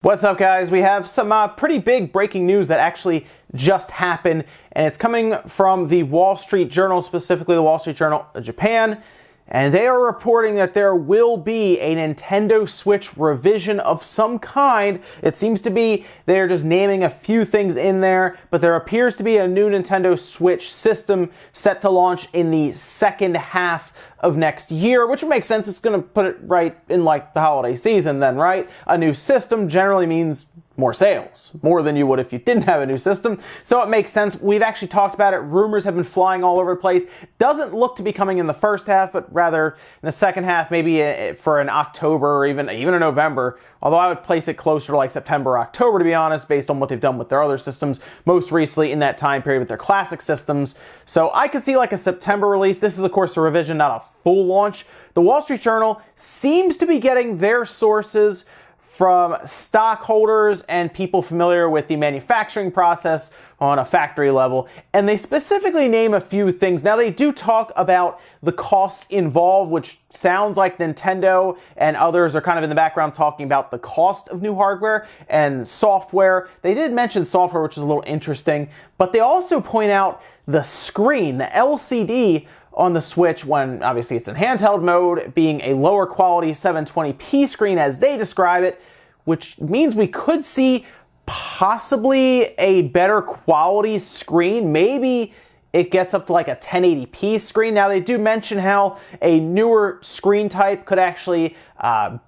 What's up, guys? We have some pretty big breaking news that actually just happened, and it's coming from the Wall Street Journal, specifically the Wall Street Journal of Japan, and they are reporting that there will be a Nintendo Switch revision of some kind. It seems to be they're just naming a few things in there, but there appears to be a new Nintendo Switch system set to launch in the second half of next year, which would make sense. It's going to put it right in like the holiday season then, right? A new system generally means more sales, more than you would if you didn't have a new system. So it makes sense. We've actually talked about it. Rumors have been flying all over the place. Doesn't look to be coming in the first half, but rather in the second half, maybe for an October or even a November. Although I would place it closer to like September, October, to be honest, based on what they've done with their other systems, most recently in that time period with their classic systems. So I could see like a September release. This is, of course, a revision, not a full launch. The Wall Street Journal seems to be getting their sources from stockholders and people familiar with the manufacturing process on a factory level. And they specifically name a few things. Now, they do talk about the costs involved, which sounds like Nintendo and others are kind of in the background talking about the cost of new hardware and software. They did mention software, which is a little interesting, but they also point out the screen, the LCD on the Switch, when obviously it's in handheld mode, being a lower quality 720p screen as they describe it, which means we could see possibly a better quality screen. Maybe it gets up to like a 1080p screen. Now, they do mention how a newer screen type could actually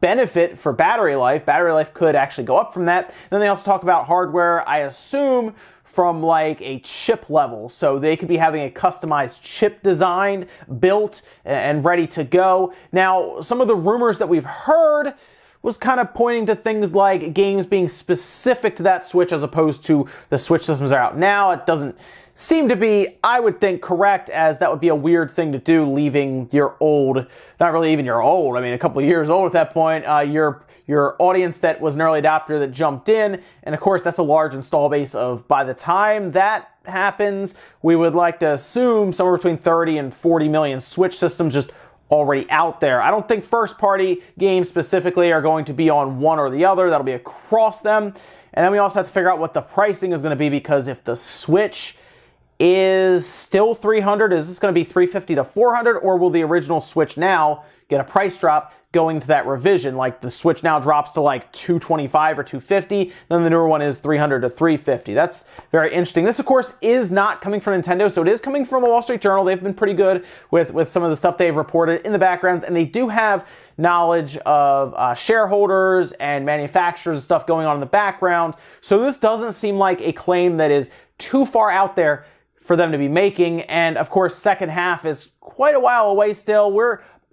benefit for battery life. Battery life could actually go up from that. Then they also talk about hardware, I assume, from like a chip level. So they could be having a customized chip designed, built, and ready to go. Now, some of the rumors that we've heard was kind of pointing to things like games being specific to that Switch as opposed to the Switch systems that are out now. It doesn't seem to be, I would think, correct, as that would be a weird thing to do, leaving your old, not really even your old, I mean, a couple of years old at that point, your audience that was an early adopter that jumped in. And of course, that's a large install base of, by the time that happens, we would like to assume somewhere between 30 and 40 million Switch systems just already out there. I don't think first-party games specifically are going to be on one or the other. That'll be across them. And then we also have to figure out what the pricing is going to be, because if the Switch is still $300, is this going to be $350 to $400, or will the original Switch now get a price drop going to that revision? Like the Switch now drops to like $225 or $250, then the newer one is $300 to $350. That's very interesting. This, of course, is not coming from Nintendo, so it is coming from the Wall Street Journal. They've been pretty good with some of the stuff they've reported in the backgrounds, and they do have knowledge of shareholders and manufacturers and stuff going on in the background. So this doesn't seem like a claim that is too far out there for them to be making. And of course, second half is quite a while away still.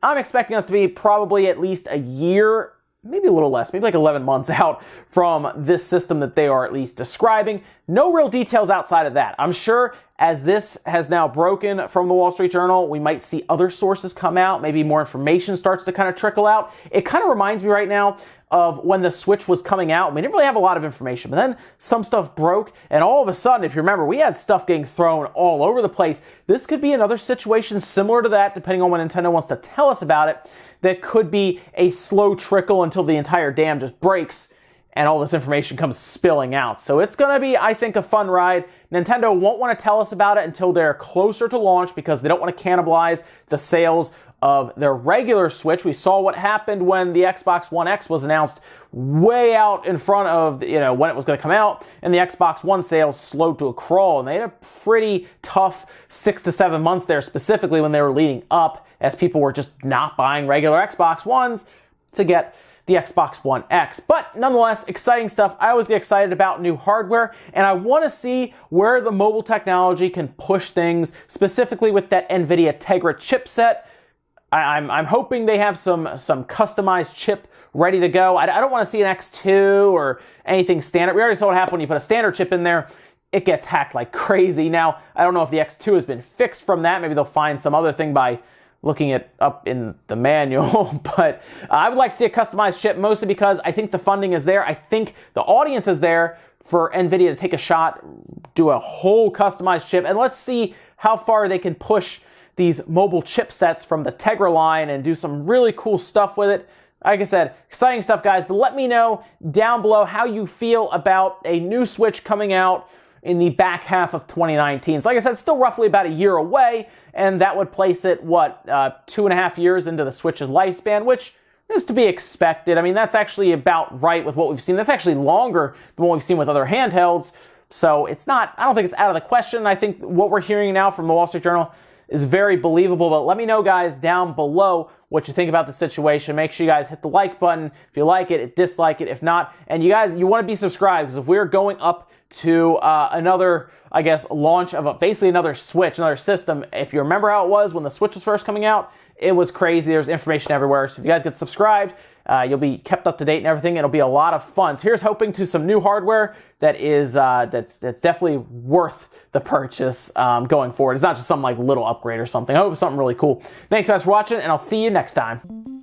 I'm expecting us to be probably at least a year, maybe a little less, maybe like 11 months out from this system that they are at least describing. No real details outside of that. I'm sure as this has now broken from the Wall Street Journal, we might see other sources come out. Maybe more information starts to kind of trickle out. It kind of reminds me right now of when the Switch was coming out. We didn't really have a lot of information, but then some stuff broke, and all of a sudden, if you remember, we had stuff getting thrown all over the place. This could be another situation similar to that, depending on what Nintendo wants to tell us about it, that could be a slow trickle until the entire dam just breaks and all this information comes spilling out. So it's going to be, I think, a fun ride. Nintendo won't want to tell us about it until they're closer to launch, because they don't want to cannibalize the sales of their regular Switch. We saw what happened when the Xbox One X was announced way out in front of, when it was going to come out, and the Xbox One sales slowed to a crawl, and they had a pretty tough 6 to 7 months there, specifically when they were leading up, as people were just not buying regular Xbox Ones to get the Xbox One X. But nonetheless, exciting stuff. I always get excited about new hardware, and I want to see where the mobile technology can push things, specifically with that NVIDIA Tegra chipset. I'm hoping they have some customized chip ready to go. I don't want to see an X2 or anything standard. We already saw what happened when you put a standard chip in there. It gets hacked like crazy. Now, I don't know if the X2 has been fixed from that. Maybe they'll find some other thing by looking it up in the manual, but I would like to see a customized chip, mostly because I think the funding is there. I think the audience is there for NVIDIA to take a shot, do a whole customized chip, and let's see how far they can push these mobile chipsets from the Tegra line and do some really cool stuff with it like I said, exciting stuff, guys. But let me know down below how you feel about a new Switch coming out in the back half of 2019. So like I said, it's still roughly about a year away, and that would place it, 2.5 years into the Switch's lifespan, which is to be expected. I mean, that's actually about right with what we've seen. That's actually longer than what we've seen with other handhelds. So it's not, I don't think it's out of the question. I think what we're hearing now from the Wall Street Journal is very believable. But let me know, guys, down below what you think about the situation. Make sure you guys hit the like button if you like it, dislike it if not. And you guys, you want to be subscribed, because if we're going up to another, I guess, launch of basically another Switch, another system. If you remember how it was when the Switch was first coming out, it was crazy. There's information everywhere. So if you guys get subscribed, you'll be kept up to date and everything. It'll be a lot of fun. So here's hoping to some new hardware that is that's definitely worth the purchase going forward. It's not just some like little upgrade or something. I hope it's something really cool. Thanks guys for watching, and I'll see you next time.